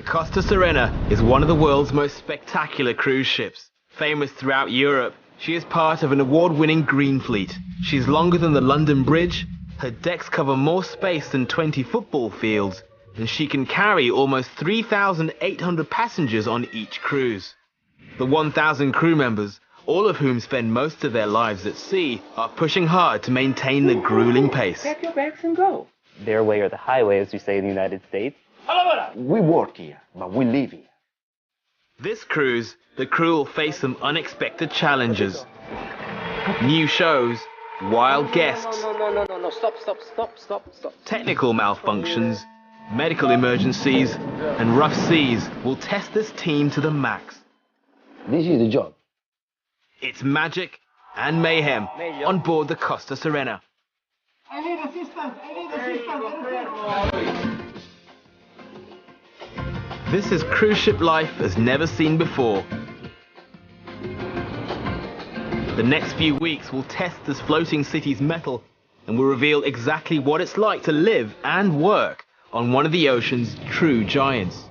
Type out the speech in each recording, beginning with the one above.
Costa Serena is one of the world's most spectacular cruise ships. Famous throughout Europe, she is part of an award-winning green fleet. She's longer than the London Bridge, her decks cover more space than 20 football fields, and she can carry almost 3,800 passengers on each cruise. The 1,000 crew members, all of whom spend most of their lives at sea, are pushing hard to maintain the grueling pace. Pack your bags and go. Their way or the highway, as we say in the United States. We work here, but we live here. This cruise, the crew will face some unexpected challenges. New shows, wild guests, No, stop. technical malfunctions, medical emergencies, and rough seas will test this team to the max. This is the job. It's magic and mayhem on board the Costa Serena. I need assistance. This is cruise ship life as never seen before. The next few weeks will test this floating city's mettle and will reveal exactly what it's like to live and work on one of the ocean's true giants.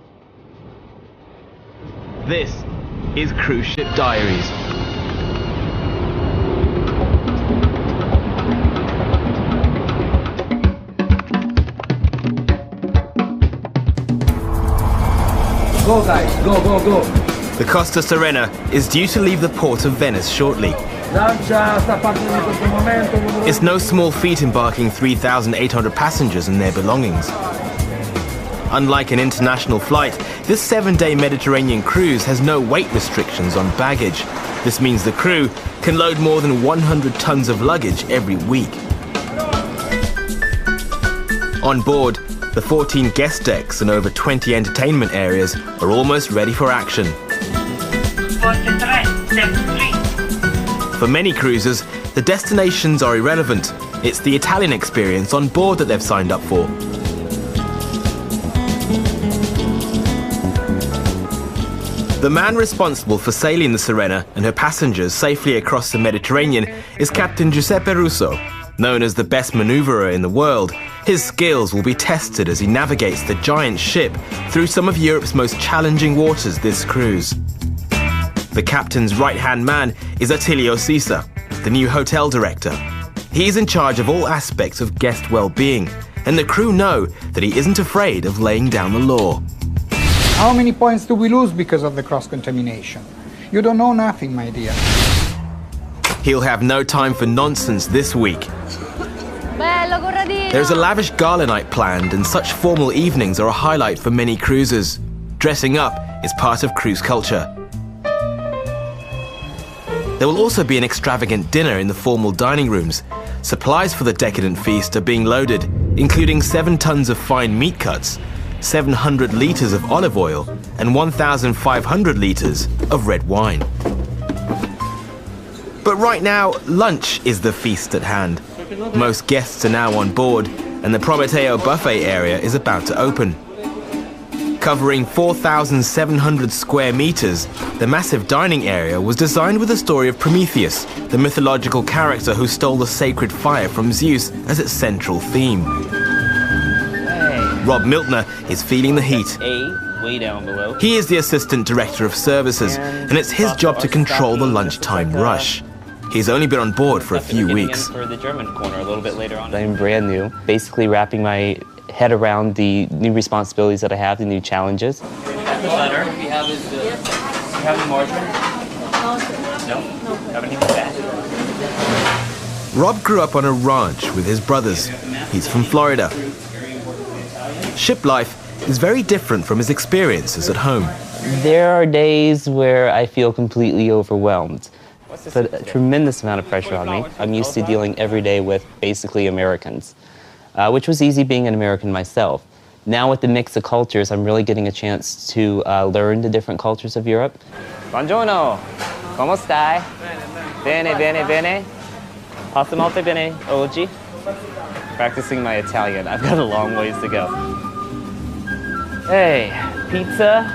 This is Cruise Ship Diaries. Go guys, go. The Costa Serena is due to leave the port of Venice shortly. It's no small feat embarking 3,800 passengers and their belongings. Unlike an international flight, this 7-day Mediterranean cruise has no weight restrictions on baggage. This means the crew can load more than 100 tons of luggage every week. On board, the 14 guest decks and over 20 entertainment areas are almost ready for action. For many cruisers, the destinations are irrelevant. It's the Italian experience on board that they've signed up for. The man responsible for sailing the Serena and her passengers safely across the Mediterranean is Captain Giuseppe Russo. Known as the best maneuverer in the world, his skills will be tested as he navigates the giant ship through some of Europe's most challenging waters this cruise. The captain's right-hand man is Attilio Sisa, the new hotel director. He's in charge of all aspects of guest well-being, and the crew know that he isn't afraid of laying down the law. How many points do we lose because of the cross-contamination? You don't know nothing, my dear. He'll have no time for nonsense this week. There's a lavish gala night planned, and such formal evenings are a highlight for many cruisers. Dressing up is part of cruise culture. There will also be an extravagant dinner in the formal dining rooms. Supplies for the decadent feast are being loaded, including 7 tons of fine meat cuts, 700 litres of olive oil, and 1,500 litres of red wine. But right now, lunch is the feast at hand. Most guests are now on board, and the Prometeo buffet area is about to open. Covering 4,700 square meters, the massive dining area was designed with the story of Prometheus, the mythological character who stole the sacred fire from Zeus as its central theme. Rob Miltner is feeling the heat. Way down below. He is the Assistant Director of Services, and it's his job to control the lunchtime rush. He's only been on board for a few weeks. For the German corner a little bit later on. I'm brand new, basically wrapping my head around the new responsibilities that I have, the new challenges. The butter we have is the... You have the margarine? No? Have anything bad? Rob grew up on a ranch with his brothers. He's from Florida. Ship life is very different from his experiences at home. There are days where I feel completely overwhelmed. But a tremendous amount of pressure on me. I'm used to dealing every day with basically Americans, which was easy being an American myself. Now with the mix of cultures, I'm really getting a chance to learn the different cultures of Europe. Buongiorno, come stai? Bene, bene, bene. Pasta molto bene oggi. Practicing my Italian. I've got a long ways to go. Hey, pizza.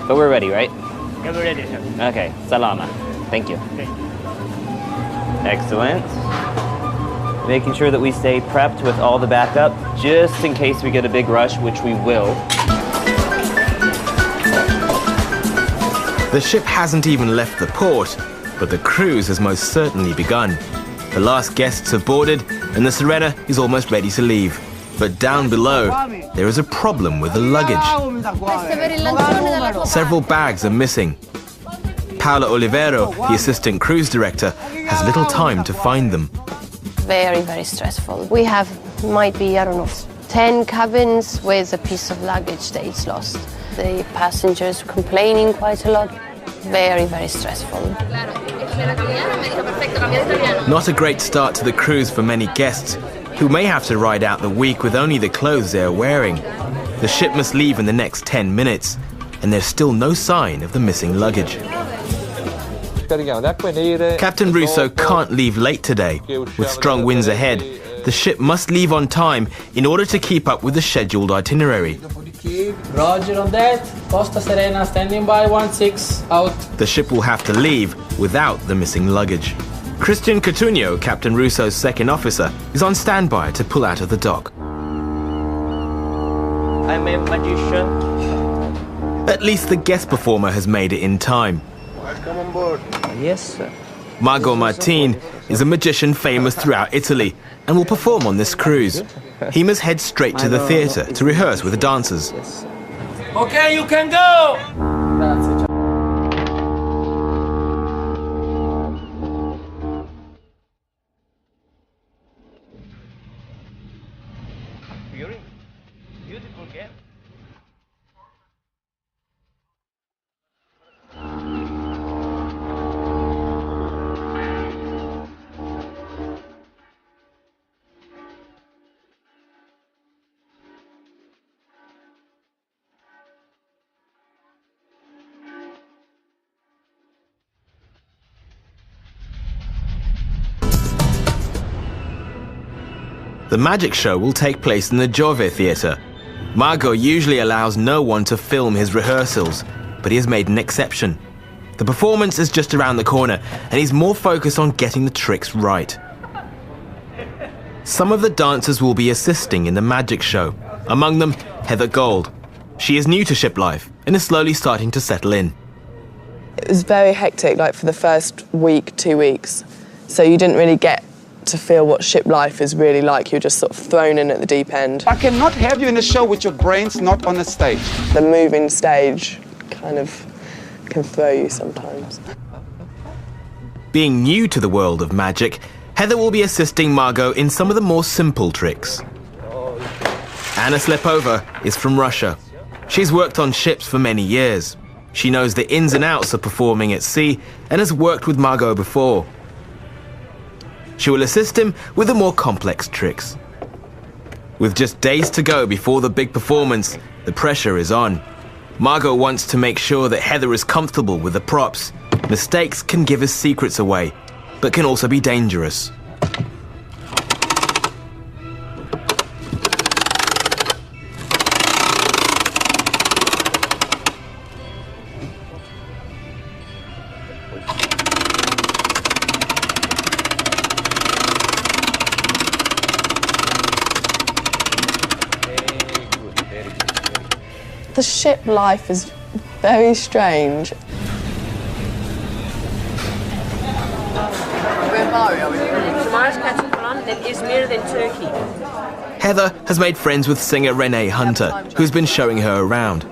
But we're ready, right? Yeah, we're ready, sir. Okay, salama. Thank you. Okay. Excellent. Making sure that we stay prepped with all the backup, just in case we get a big rush, which we will. The ship hasn't even left the port, but the cruise has most certainly begun. The last guests have boarded, and the Sirena is almost ready to leave. But down below, there is a problem with the luggage. Several bags are missing. Paola Olivero, the assistant cruise director, has little time to find them. Very, very stressful. We have, might be, I don't know, 10 cabins with a piece of luggage that is lost. The passengers complaining quite a lot. Very, very stressful. Not a great start to the cruise for many guests, who may have to ride out the week with only the clothes they are wearing. The ship must leave in the next 10 minutes, and there's still no sign of the missing luggage. Captain Russo can't leave late today. With strong winds ahead, the ship must leave on time in order to keep up with the scheduled itinerary. Roger on that. Costa Serena standing by, 16 out. The ship will have to leave without the missing luggage. Christian Coutinho, Captain Russo's second officer, is on standby to pull out of the dock. I'm a magician. At least the guest performer has made it in time. Come on board. Yes, sir. Margot Martin is a magician famous throughout Italy and will perform on this cruise. He must head straight to the theatre to rehearse with the dancers. Okay, you can go! Grazie. Beautiful game. The magic show will take place in the Giove Theatre. Margot usually allows no one to film his rehearsals, but he has made an exception. The performance is just around the corner, and he's more focused on getting the tricks right. Some of the dancers will be assisting in the magic show, among them Heather Gold. She is new to ship life and is slowly starting to settle in. It was very hectic, like for the first week, 2 weeks. So you didn't really get to feel what ship life is really like. You're just sort of thrown in at the deep end. I cannot have you in a show with your brains not on the stage. The moving stage kind of can throw you sometimes. Being new to the world of magic, Heather will be assisting Margot in some of the more simple tricks. Anna Slepova is from Russia. She's worked on ships for many years. She knows the ins and outs of performing at sea and has worked with Margot before. She will assist him with the more complex tricks. With just days to go before the big performance, the pressure is on. Margot wants to make sure that Heather is comfortable with the props. Mistakes can give his secrets away, but can also be dangerous. The ship life is very strange. Tomorrow's catching on, then Izmir, then Turkey. Heather has made friends with singer Renee Hunter, who's been showing her around.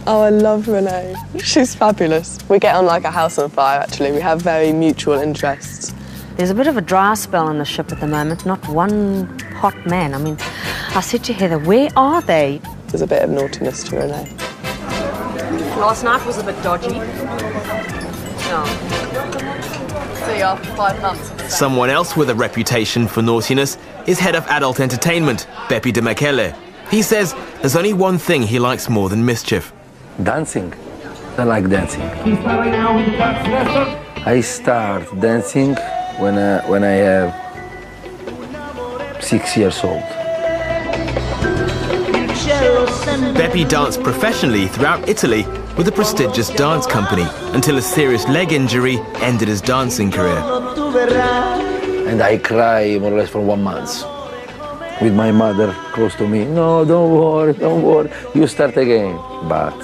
Oh, I love Renee. She's fabulous. We get on like a house on fire, actually. We have very mutual interests. There's a bit of a dry spell on the ship at the moment, not one hot man. I mean, I said to Heather, where are they? There's a bit of naughtiness to Renee. Last night was a bit dodgy. No. See you after 5 months. Someone else with a reputation for naughtiness is head of adult entertainment, Beppe De Michele. He says there's only one thing he likes more than mischief. Dancing. I like dancing. I start dancing when I have 6 years old. Beppe danced professionally throughout Italy with a prestigious dance company until a serious leg injury ended his dancing career. And I cry more or less for 1 month with my mother close to me. No, don't worry, you start again. But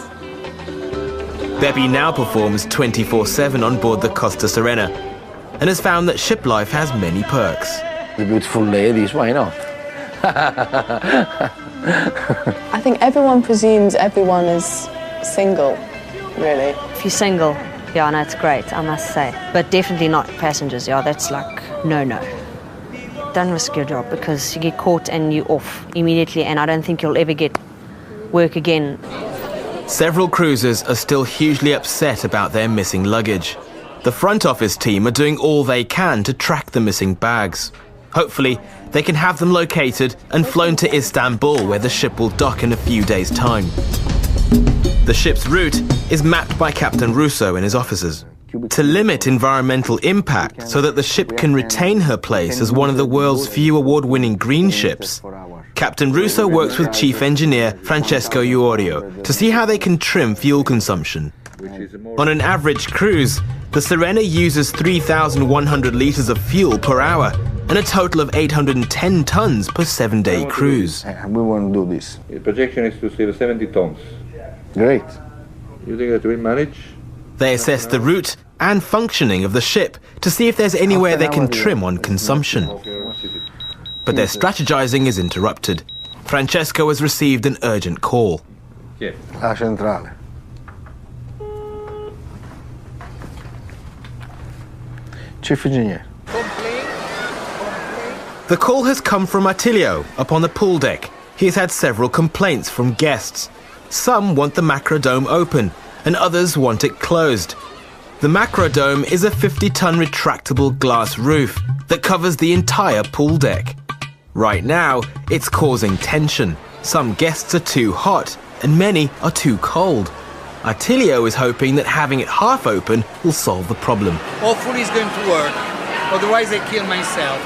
Bebby now performs 24/7 on board the Costa Serena and has found that ship life has many perks. The beautiful ladies, why not? I think everyone presumes everyone is single, really. If you're single, yeah, no, it's great, I must say. But definitely not passengers, yeah, that's like, no. Don't risk your job because you get caught and you're off immediately, and I don't think you'll ever get work again. Several cruisers are still hugely upset about their missing luggage. The front office team are doing all they can to track the missing bags. Hopefully, they can have them located and flown to Istanbul, where the ship will dock in a few days' time. The ship's route is mapped by Captain Russo and his officers to limit environmental impact so that the ship can retain her place as one of the world's few award-winning green ships. Captain Russo works with Chief Engineer Francesco Iorio to see how they can trim fuel consumption. On an average cruise, the Serena uses 3,100 litres of fuel per hour and a total of 810 tons per 7-day cruise. We want to do this. The projection is to save 70 tons. Great. You think that we'll manage? They assess the route and functioning of the ship to see if there's anywhere they can trim on consumption. But their strategizing is interrupted. Francesco has received an urgent call. La centrale. Chief Engineer. The call has come from Attilio up on the pool deck. He has had several complaints from guests. Some want the macrodome open and others want it closed. The macrodome is a 50-ton retractable glass roof that covers the entire pool deck. Right now, it's causing tension. Some guests are too hot and many are too cold. Attilio is hoping that having it half open will solve the problem. Hopefully it's going to work, otherwise I kill myself.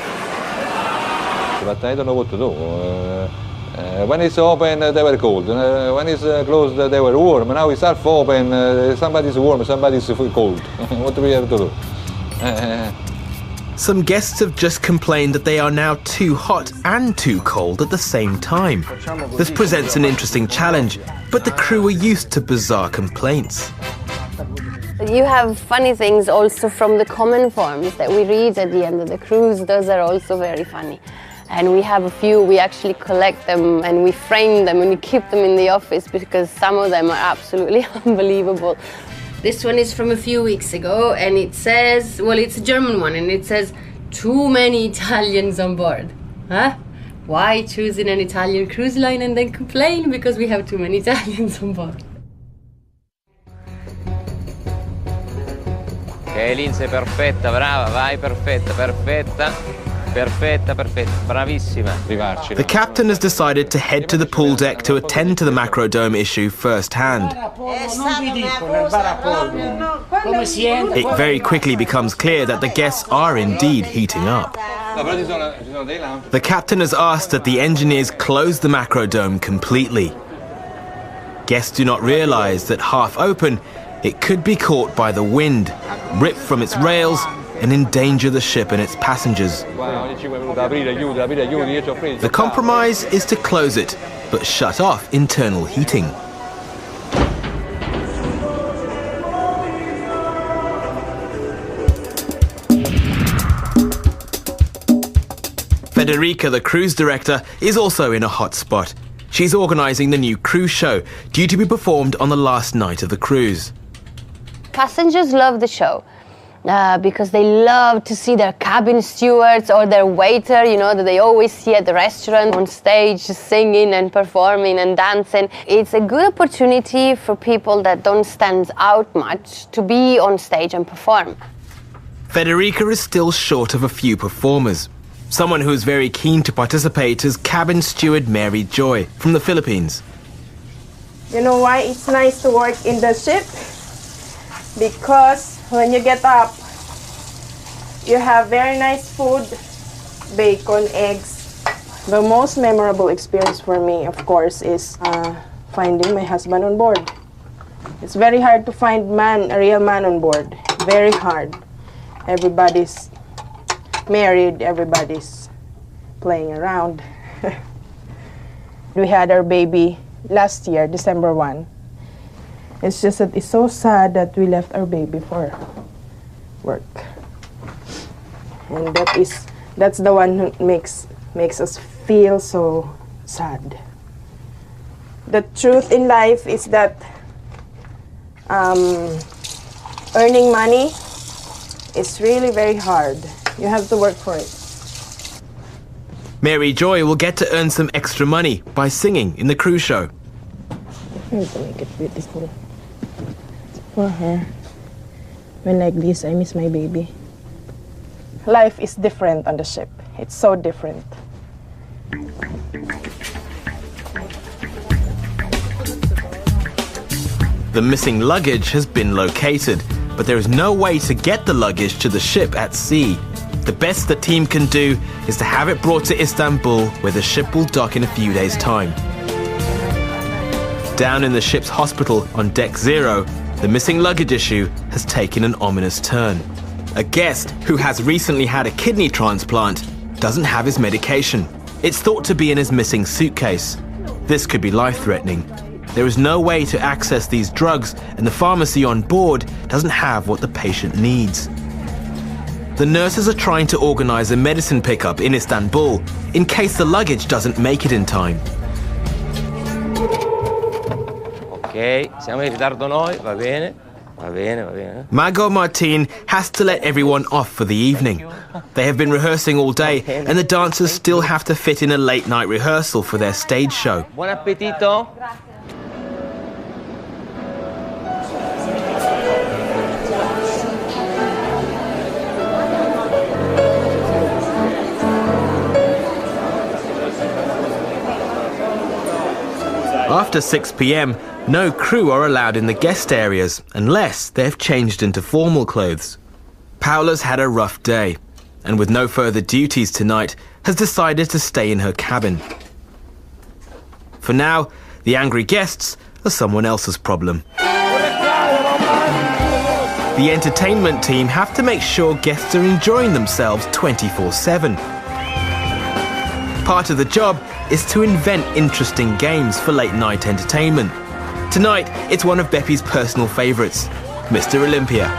But I don't know what to do. When it's open, they were cold. When it's closed, they were warm. Now it's half open, somebody's warm, somebody's cold. What do we have to do? Some guests have just complained that they are now too hot and too cold at the same time. This presents an interesting challenge, but the crew are used to bizarre complaints. You have funny things also from the comment forms that we read at the end of the cruise. Those are also very funny. And we have a few, we actually collect them and we frame them and we keep them in the office because some of them are absolutely unbelievable. This one is from a few weeks ago and it says, well, it's a German one and it says, too many Italians on board. Huh? Why choosing an Italian cruise line and then complain because we have too many Italians on board? Ok, Lindsay, perfetta, brava, vai, perfetta, perfetta. Perfetta, perfetta, bravissima. The captain has decided to head to the pool deck to attend to the macrodome issue firsthand. It very quickly becomes clear that the guests are indeed heating up. The captain has asked that the engineers close the macrodome completely. Guests do not realize that half open, it could be caught by the wind, ripped from its rails, and endanger the ship and its passengers. The compromise is to close it, but shut off internal heating. Federica, the cruise director, is also in a hot spot. She's organising the new cruise show, due to be performed on the last night of the cruise. Passengers love the show. Because they love to see their cabin stewards or their waiter, you know, that they always see at the restaurant on stage singing and performing and dancing. It's a good opportunity for people that don't stand out much to be on stage and perform. Federica is still short of a few performers. Someone who is very keen to participate is cabin steward Mary Joy from the Philippines. You know why it's nice to work in the ship? Because when you get up, you have very nice food, bacon, eggs. The most memorable experience for me, of course, is finding my husband on board. It's very hard to find a real man on board. Very hard. Everybody's married, everybody's playing around. We had our baby last year, December 1. It's just that it's so sad that we left our baby for work. And that's the one who makes us feel so sad. The truth in life is that earning money is really very hard. You have to work for it. Mary Joy will get to earn some extra money by singing in the cruise show. I need to make it beautiful. For her. When like this, I miss my baby. Life is different on the ship. It's so different. The missing luggage has been located, but there is no way to get the luggage to the ship at sea. The best the team can do is to have it brought to Istanbul, where the ship will dock in a few days' time. Down in the ship's hospital on Deck Zero, the missing luggage issue has taken an ominous turn. A guest who has recently had a kidney transplant doesn't have his medication. It's thought to be in his missing suitcase. This could be life-threatening. There is no way to access these drugs, and the pharmacy on board doesn't have what the patient needs. The nurses are trying to organize a medicine pickup in Istanbul in case the luggage doesn't make it in time. Ok, siamo in ritardo noi, va bene. Va bene, va bene. Margot Martin has to let everyone off for the evening. They have been rehearsing all day, and the dancers still have to fit in a late-night rehearsal for their stage show. Buon appetito. After 6 p.m, no crew are allowed in the guest areas unless they've changed into formal clothes. Paola's had a rough day, and with no further duties tonight, has decided to stay in her cabin. For now, the angry guests are someone else's problem. The entertainment team have to make sure guests are enjoying themselves 24/7. Part of the job is to invent interesting games for late-night entertainment. Tonight, it's one of Beppy's personal favourites, Mr. Olympia.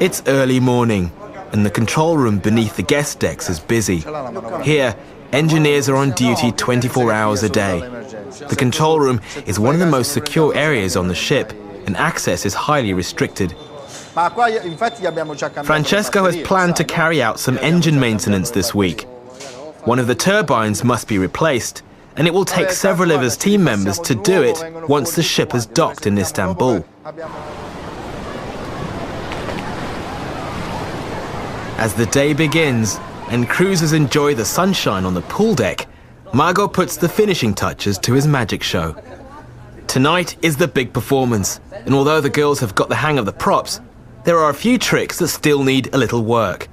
It's early morning, and the control room beneath the guest decks is busy. Here, engineers are on duty 24 hours a day. The control room is one of the most secure areas on the ship, and access is highly restricted. Francesco has planned to carry out some engine maintenance this week. One of the turbines must be replaced, and it will take several of his team members to do it once the ship has docked in Istanbul. As the day begins and cruisers enjoy the sunshine on the pool deck, Margot puts the finishing touches to his magic show. Tonight is the big performance, and although the girls have got the hang of the props, there are a few tricks that still need a little work.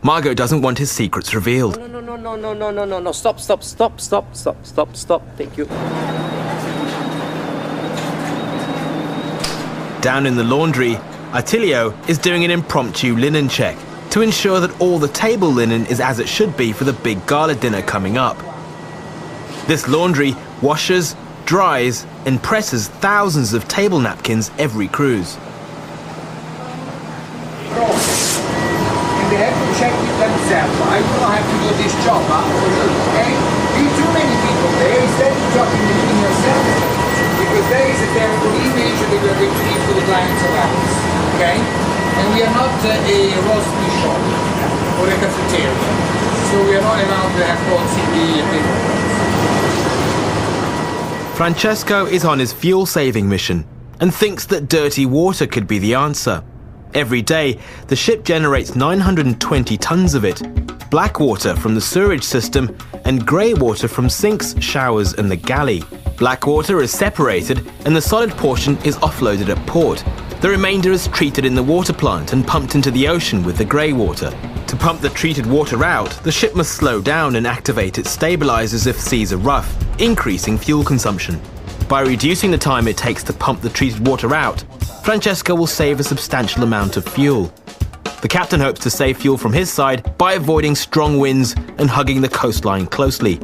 Margot doesn't want his secrets revealed. No. Stop. Thank you. Down in the laundry, Attilio is doing an impromptu linen check to ensure that all the table linen is as it should be for the big gala dinner coming up. This laundry washes, dries, and presses thousands of table napkins every cruise. And they have to check it themselves. I do not have to do this job, okay? Be too many people there, instead of talking between yourselves, because there is a terrible image that we are going to leave to the clients around us, okay? And we are not a roastery shop or a cafeteria, so we are not allowed to have pots in the table. Francesco is on his fuel-saving mission and thinks that dirty water could be the answer. Every day, the ship generates 920 tons of it, black water from the sewerage system and grey water from sinks, showers and the galley. Black water is separated and the solid portion is offloaded at port. The remainder is treated in the water plant and pumped into the ocean with the grey water. To pump the treated water out, the ship must slow down and activate its stabilizers if seas are rough, increasing fuel consumption. By reducing the time it takes to pump the treated water out, Francesco will save a substantial amount of fuel. The captain hopes to save fuel from his side by avoiding strong winds and hugging the coastline closely.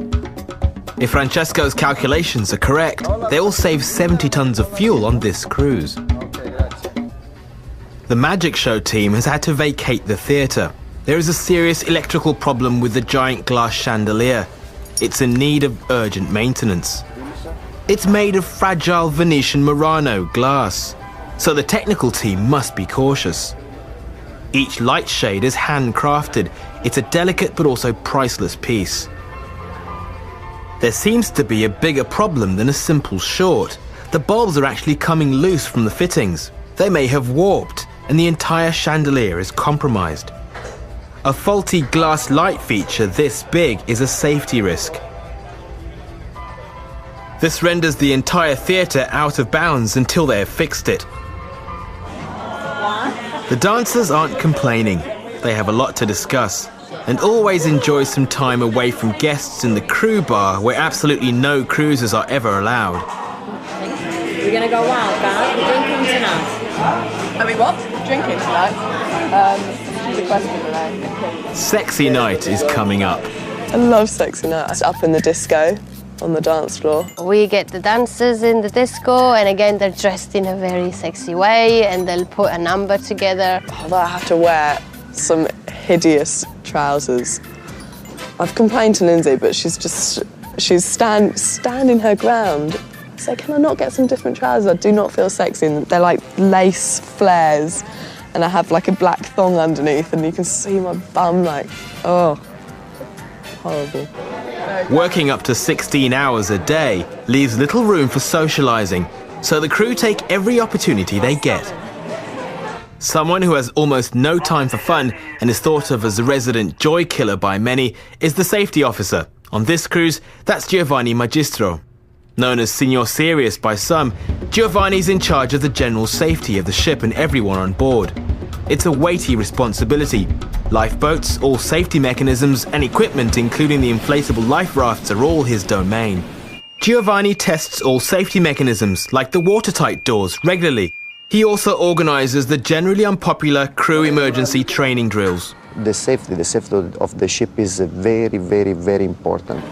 If Francesco's calculations are correct, they will save 70 tons of fuel on this cruise. The magic show team has had to vacate the theatre. There is a serious electrical problem with the giant glass chandelier. It's in need of urgent maintenance. It's made of fragile Venetian Murano glass, so the technical team must be cautious. Each light shade is handcrafted. It's a delicate but also priceless piece. There seems to be a bigger problem than a simple short. The bulbs are actually coming loose from the fittings. They may have warped, and the entire chandelier is compromised. A faulty glass light feature this big is a safety risk. This renders the entire theatre out of bounds until they have fixed it. The dancers aren't complaining. They have a lot to discuss and always enjoy some time away from guests in the crew bar where absolutely no cruisers are ever allowed. We're gonna go wild, guys. We're drinking tonight. I mean, what? Drinking tonight? Good question, right? Sexy night is coming up. I love sexy night. It's up in the disco on the dance floor. We get the dancers in the disco, and again, they're dressed in a very sexy way, and they'll put a number together. Although I have to wear some hideous trousers. I've complained to Lindsay, but she's standing her ground. So can I not get some different trousers? I do not feel sexy. And they're like lace flares, and I have like a black thong underneath, and you can see my bum like, oh, horrible. Working up to 16 hours a day leaves little room for socializing, so the crew take every opportunity they get. Someone who has almost no time for fun and is thought of as a resident joy killer by many is the safety officer. On this cruise, that's Giovanni Magistro. Known as Signor Serious by some, Giovanni's in charge of the general safety of the ship and everyone on board. It's a weighty responsibility. Lifeboats, all safety mechanisms and equipment including the inflatable life rafts are all his domain. Giovanni tests all safety mechanisms like the watertight doors regularly. He also organizes the generally unpopular crew emergency training drills. The safety of the ship is very, very, very important.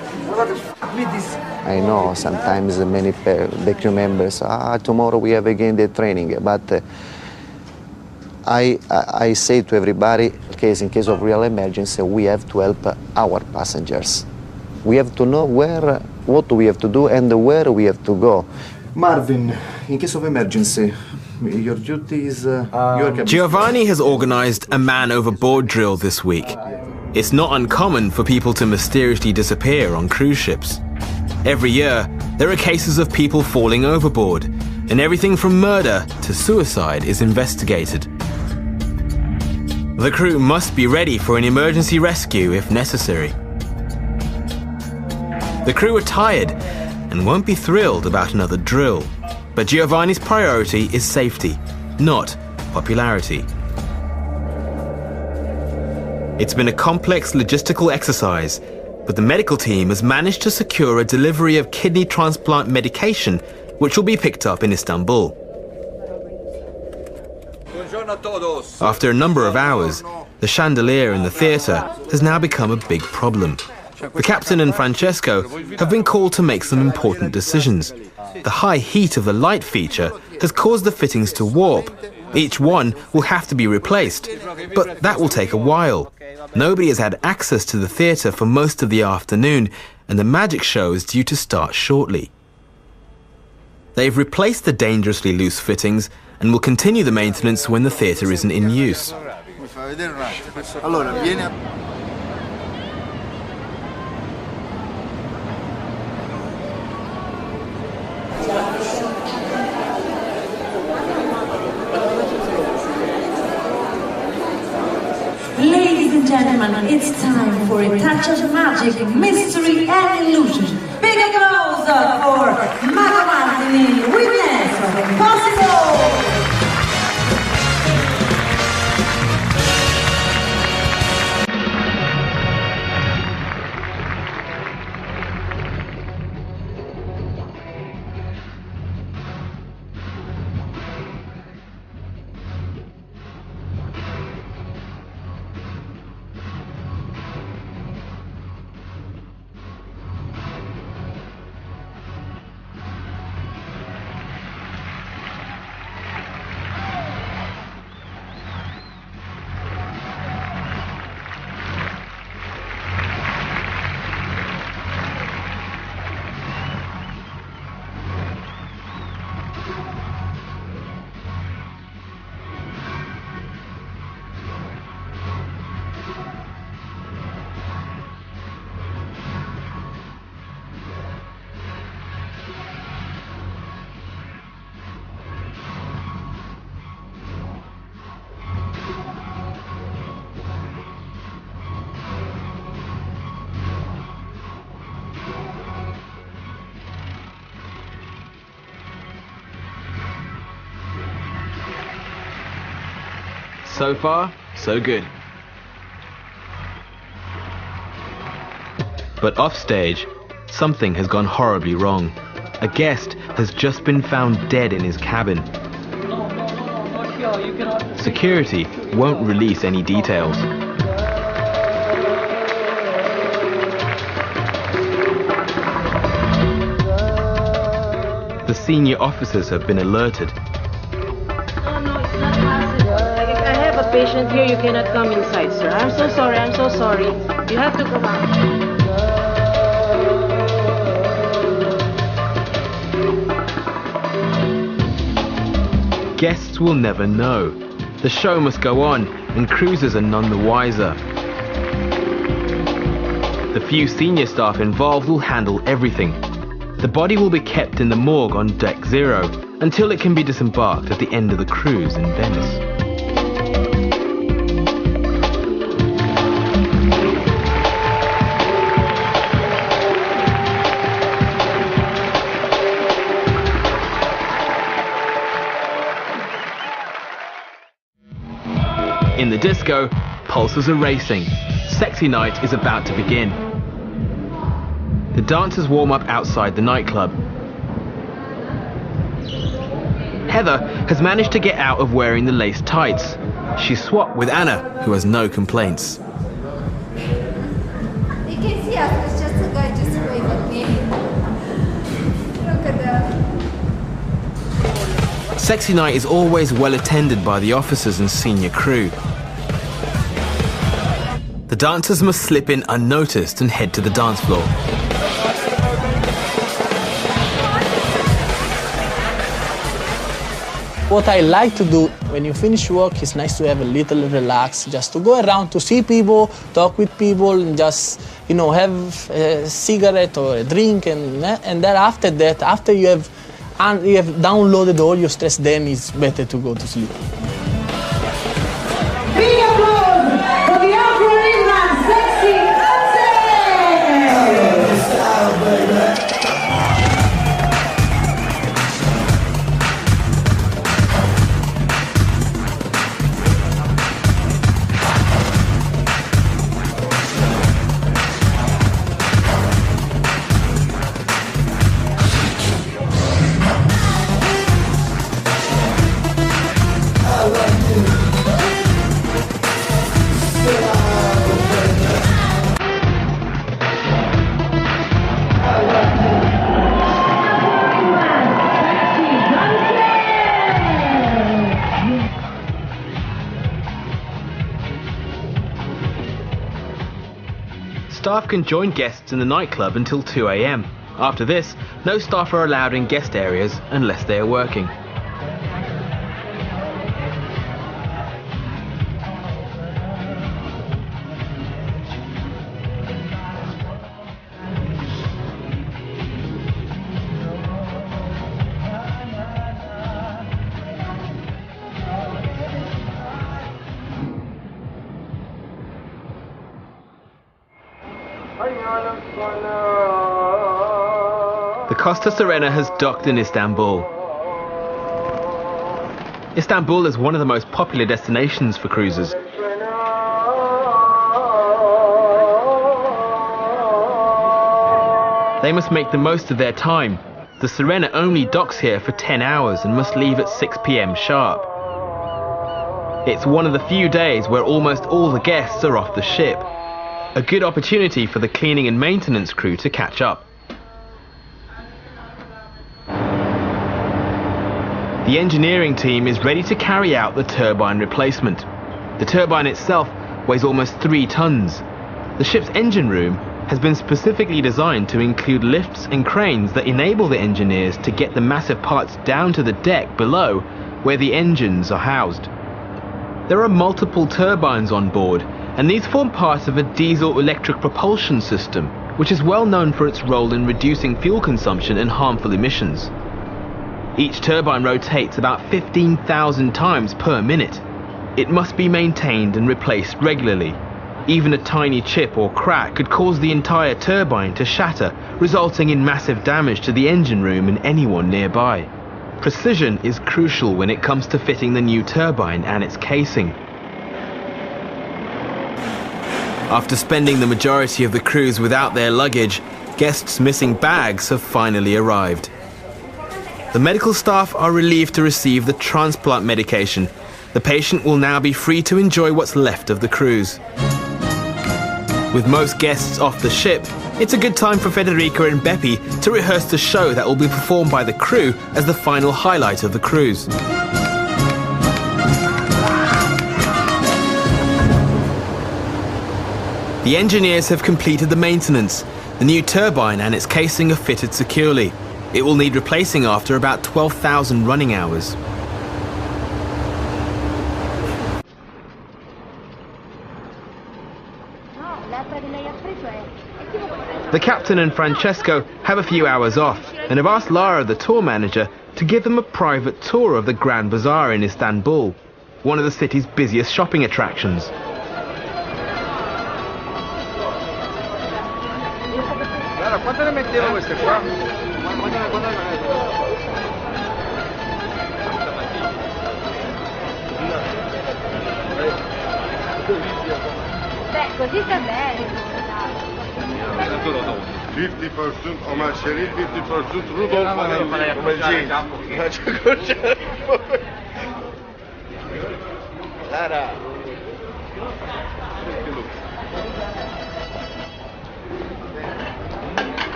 I know sometimes many the crew members, tomorrow we have again the training, but I say to everybody, in case of real emergency, we have to help our passengers. We have to know what we have to do and where we have to go. Marvin, in case of emergency, your duty is Giovanni has organized a man overboard drill this week. It's not uncommon for people to mysteriously disappear on cruise ships. Every year, there are cases of people falling overboard, and everything from murder to suicide is investigated. The crew must be ready for an emergency rescue if necessary. The crew are tired and won't be thrilled about another drill. But Giovanni's priority is safety, not popularity. It's been a complex logistical exercise, but the medical team has managed to secure a delivery of kidney transplant medication, which will be picked up in Istanbul. After a number of hours, The chandelier in the theatre has now become a big problem. The captain and Francesco have been called to make some important decisions. The high heat of the light feature has caused the fittings to warp. Each one will have to be replaced, but that will take a while. Nobody has had access to the theatre for most of the afternoon, and the magic show is due to start shortly. They've replaced the dangerously loose fittings and will continue the maintenance when the theatre isn't in use. Ladies and gentlemen, it's time for a touch of magic, mystery and illusion. Big applause for Marco Martini, witness of Impossible! So far, so good. But offstage, something has gone horribly wrong. A guest has just been found dead in his cabin. Security won't release any details. The senior officers have been alerted. Patient here, you cannot come inside, sir. I'm so sorry, I'm so sorry. You have to go back. Guests will never know. The show must go on, and cruisers are none the wiser. The few senior staff involved will handle everything. The body will be kept in the morgue on Deck Zero until it can be disembarked at the end of the cruise in Venice. In the disco, pulses are racing. Sexy night is about to begin. The dancers warm up outside the nightclub. Heather has managed to get out of wearing the lace tights. She's swapped with Anna, who has no complaints. You can see us, it's just a guy just waving at me. Look at that. Sexy night is always well attended by the officers and senior crew. The dancers must slip in unnoticed and head to the dance floor. What I like to do when you finish work is nice to have a little relax, just to go around to see people, talk with people, and just, you know, have a cigarette or a drink, and then after that, after you have downloaded all your stress, then it's better to go to sleep. Big applause for the Opera Sexy staff can join guests in the nightclub until 2 a.m. After this, no staff are allowed in guest areas unless they are working. The Costa Serena has docked in Istanbul. Istanbul is one of the most popular destinations for cruisers. They must make the most of their time. The Serena only docks here for 10 hours and must leave at 6 p.m. sharp. It's one of the few days where almost all the guests are off the ship. A good opportunity for the cleaning and maintenance crew to catch up. The engineering team is ready to carry out the turbine replacement. The turbine itself weighs almost 3 tons. The ship's engine room has been specifically designed to include lifts and cranes that enable the engineers to get the massive parts down to the deck below where the engines are housed. There are multiple turbines on board, and these form part of a diesel-electric propulsion system, which is well known for its role in reducing fuel consumption and harmful emissions. Each turbine rotates about 15,000 times per minute. It must be maintained and replaced regularly. Even a tiny chip or crack could cause the entire turbine to shatter, resulting in massive damage to the engine room and anyone nearby. Precision is crucial when it comes to fitting the new turbine and its casing. After spending the majority of the cruise without their luggage, guests missing bags have finally arrived. The medical staff are relieved to receive the transplant medication. The patient will now be free to enjoy what's left of the cruise. With most guests off the ship, it's a good time for Federica and Beppe to rehearse the show that will be performed by the crew as the final highlight of the cruise. The engineers have completed the maintenance. The new turbine and its casing are fitted securely. It will need replacing after about 12,000 running hours. The captain and Francesco have a few hours off and have asked Lara, the tour manager, to give them a private tour of the Grand Bazaar in Istanbul, one of the city's busiest shopping attractions. Quanto ne mettevo queste qua? Beh, così sta bene. 50% Omar Sharif, 50% Rudolf come James. Faccio conoscere Lara.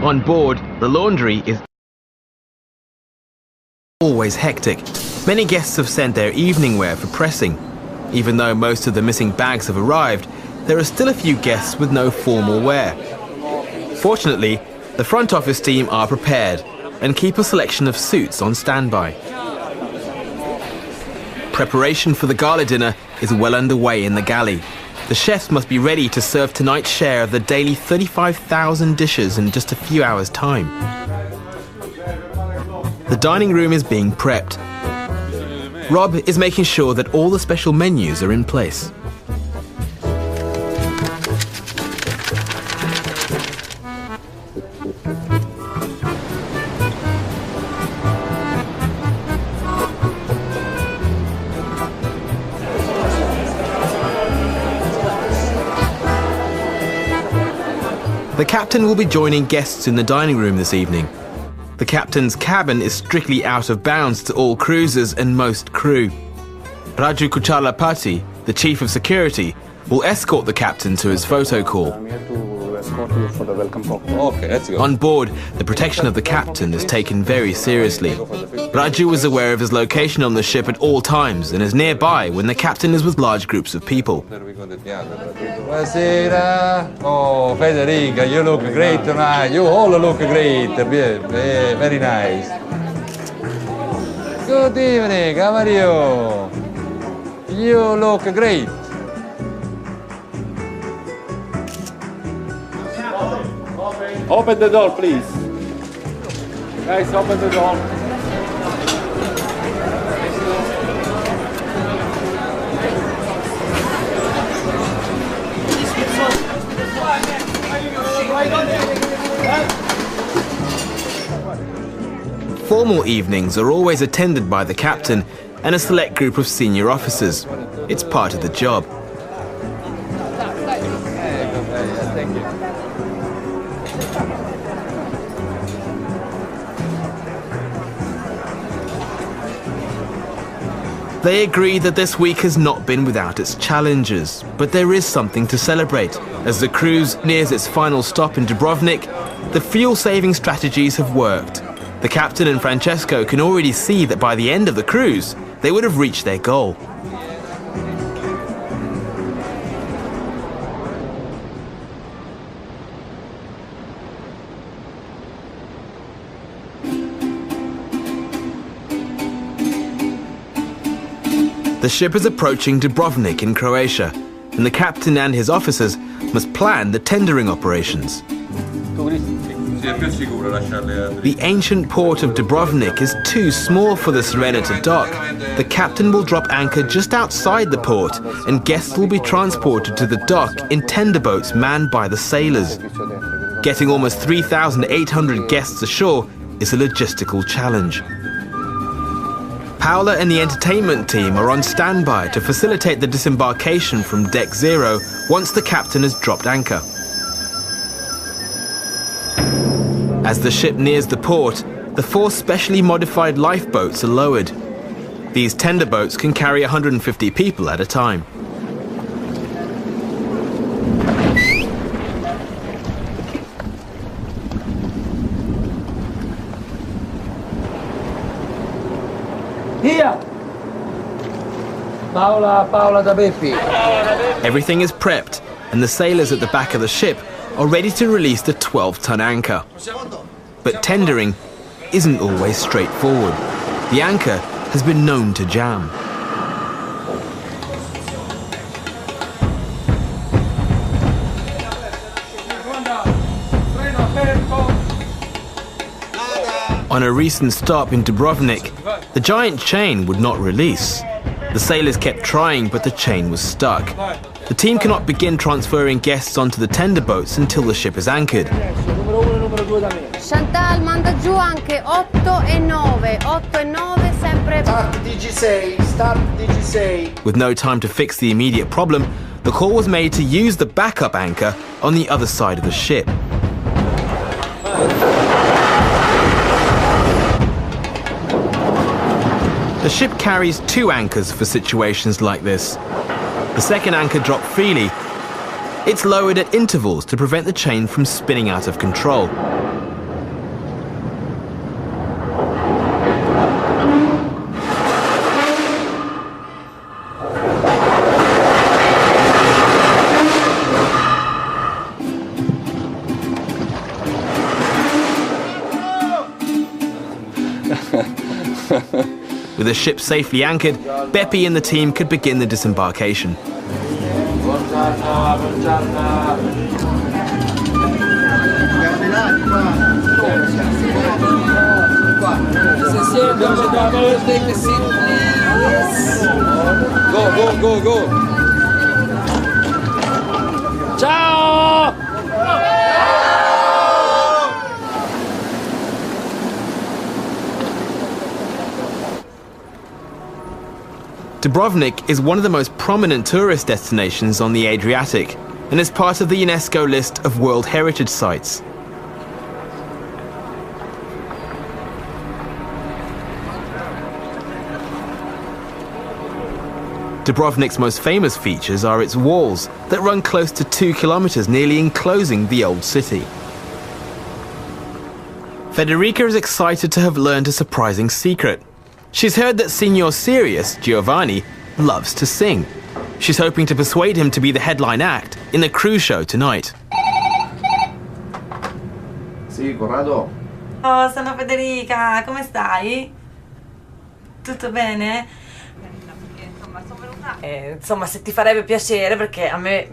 On board, the laundry is always hectic. Many guests have sent their evening wear for pressing. Even though most of the missing bags have arrived, there are still a few guests with no formal wear. Fortunately, the front office team are prepared and keep a selection of suits on standby. Preparation for the gala dinner is well underway in the galley. The chefs must be ready to serve tonight's share of the daily 35,000 dishes in just a few hours' time. The dining room is being prepped. Rob is making sure that all the special menus are in place. The captain will be joining guests in the dining room this evening. The captain's cabin is strictly out of bounds to all cruisers and most crew. Raju Kuchalapati, the chief of security, will escort the captain to his photo call. I'm here to escort you for the welcome cocktail. Okay, let's go. On board, the protection of the captain is taken very seriously. Raju is aware of his location on the ship at all times and is nearby when the captain is with large groups of people. Buonasera. Oh, Federica, you look great tonight. You all look great. Very nice. Good evening. How are you? You look great. Open the door, please. Guys, open the door. Formal evenings are always attended by the captain and a select group of senior officers. It's part of the job. Thank you. They agree that this week has not been without its challenges, but there is something to celebrate. As the cruise nears its final stop in Dubrovnik, the fuel-saving strategies have worked. The captain and Francesco can already see that by the end of the cruise, they would have reached their goal. The ship is approaching Dubrovnik in Croatia, and the captain and his officers must plan the tendering operations. The ancient port of Dubrovnik is too small for the Sirena to dock. The captain will drop anchor just outside the port, and guests will be transported to the dock in tender boats manned by the sailors. Getting almost 3,800 guests ashore is a logistical challenge. Paola and the entertainment team are on standby to facilitate the disembarkation from Deck Zero once the captain has dropped anchor. As the ship nears the port, the 4 specially modified lifeboats are lowered. These tender boats can carry 150 people at a time. Here! Paola da Beppi. Everything is prepped, and the sailors at the back of the ship are ready to release the 12-ton anchor. But tendering isn't always straightforward. The anchor has been known to jam. On a recent stop in Dubrovnik, the giant chain would not release. The sailors kept trying, but the chain was stuck. The team cannot begin transferring guests onto the tender boats until the ship is anchored. Chantal, manda giù anche 8 e 9. 8 e 9 sempre. Start DG6, start DG6. With no time to fix the immediate problem, the call was made to use the backup anchor on the other side of the ship. The ship carries 2 anchors for situations like this. The second anchor dropped freely. It's lowered at intervals to prevent the chain from spinning out of control. With the ship safely anchored, Beppi and the team could begin the disembarkation. Go. Ciao! Dubrovnik is one of the most prominent tourist destinations on the Adriatic and is part of the UNESCO list of World Heritage Sites. Dubrovnik's most famous features are its walls that run close to 2 kilometers, nearly enclosing the old city. Federica is excited to have learned a surprising secret. She's heard that Signor Sirius, Giovanni, loves to sing. She's hoping to persuade him to be the headline act in the cruise show tonight. Sì, Corrado. Oh, sono Federica, come stai? Tutto bene? Insomma, se ti farebbe piacere, perché a me...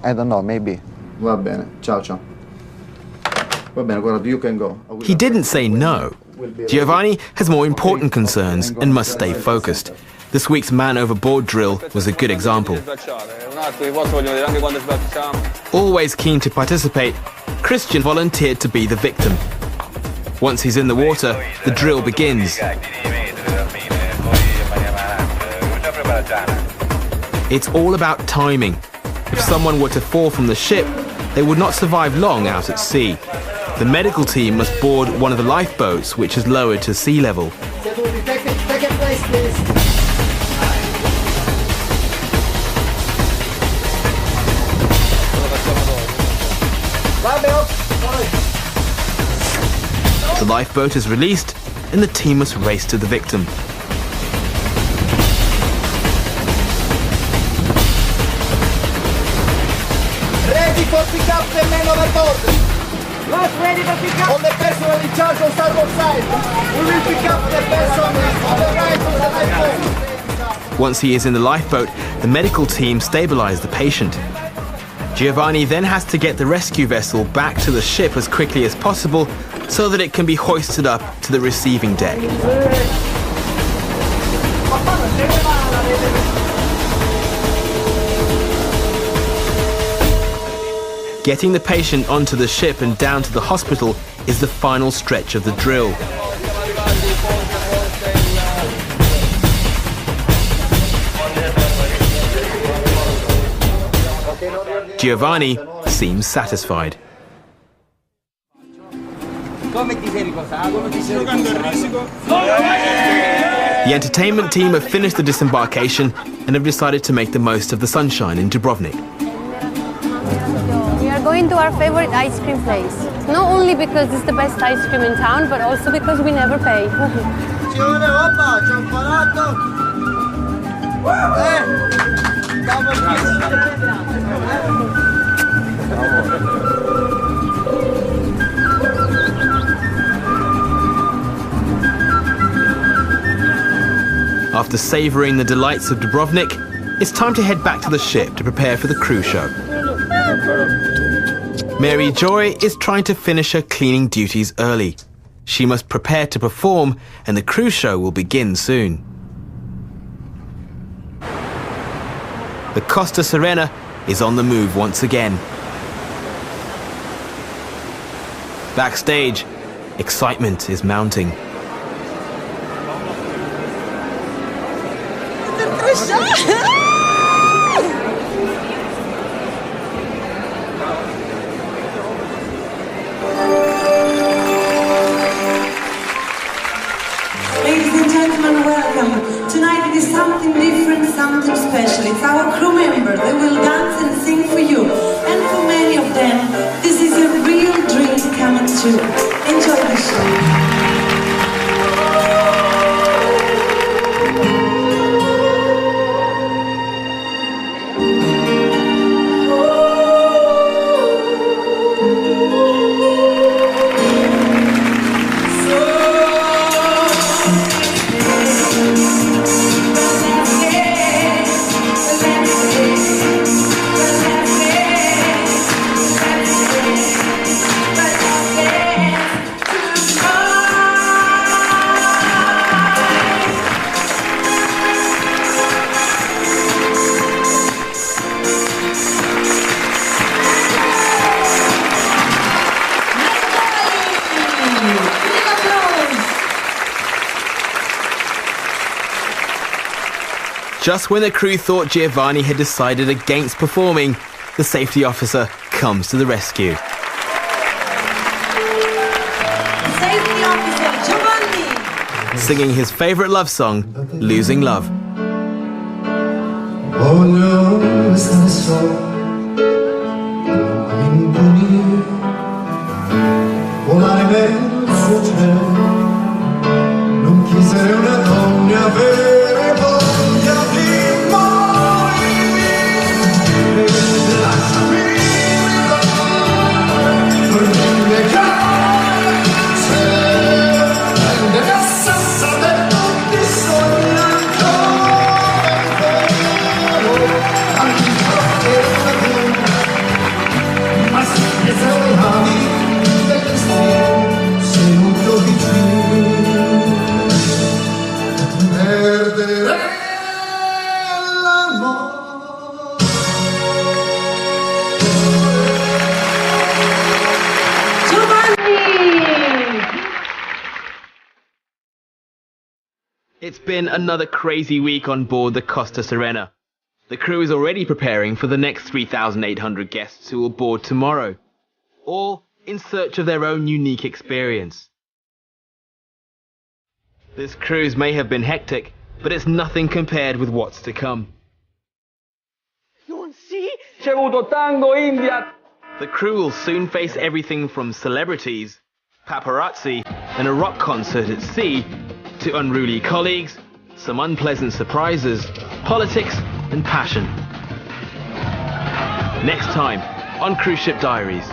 I don't know, maybe. Va bene, ciao ciao. Va bene, Corrado, you can go. He didn't say no. Giovanni has more important concerns and must stay focused. This week's man overboard drill was a good example. Always keen to participate, Christian volunteered to be the victim. Once he's in the water, the drill begins. It's all about timing. If someone were to fall from the ship, they would not survive long out at sea. The medical team must board one of the lifeboats, which is lowered to sea level. Take a place, please. The lifeboat is released and the team must race to the victim. Ready for pickup the men overboard. Not ready for pickup. All the personnel in charge on starboard side. We will pick up the person on the right of the lifeboat. Once he is in the lifeboat, the medical team stabilize the patient. Giovanni then has to get the rescue vessel back to the ship as quickly as possible so that it can be hoisted up to the receiving deck. Getting the patient onto the ship and down to the hospital is the final stretch of the drill. Giovanni seems satisfied. The entertainment team have finished the disembarkation and have decided to make the most of the sunshine in Dubrovnik. We are going to our favorite ice cream place. Not only because it's the best ice cream in town, but also because we never pay. After savouring the delights of Dubrovnik, it's time to head back to the ship to prepare for the cruise show. Mary Joy is trying to finish her cleaning duties early. She must prepare to perform, and the cruise show will begin soon. The Costa Serena is on the move once again. Backstage, excitement is mounting. Ladies and gentlemen, welcome. Tonight it is something different, something special. It's our crew members. They will dance and sing for you. And for many of them, this is a real dream coming true. Enjoy the show. Just when the crew thought Giovanni had decided against performing, the safety officer comes to the rescue. Safety officer Giovanni. Singing his favourite love song, Losing Love. Voglio stare solo, mani impuni, volare verso il cielo, non chiedere una donna avere voglia di morire, lasciami dormire calce, prendere a sassa del tutti sogni ancora ma se le mani del destino sei molto vicino a perdere l'amore. Giovanni! It's been another crazy week on board the Costa Serena. The crew is already preparing for the next 3,800 guests who will board tomorrow, all in search of their own unique experience. This cruise may have been hectic, but it's nothing compared with what's to come. C'è avuto tango, India. The crew will soon face everything from celebrities, paparazzi, and a rock concert at sea, to unruly colleagues, some unpleasant surprises, politics, and passion. Next time on Cruise Ship Diaries.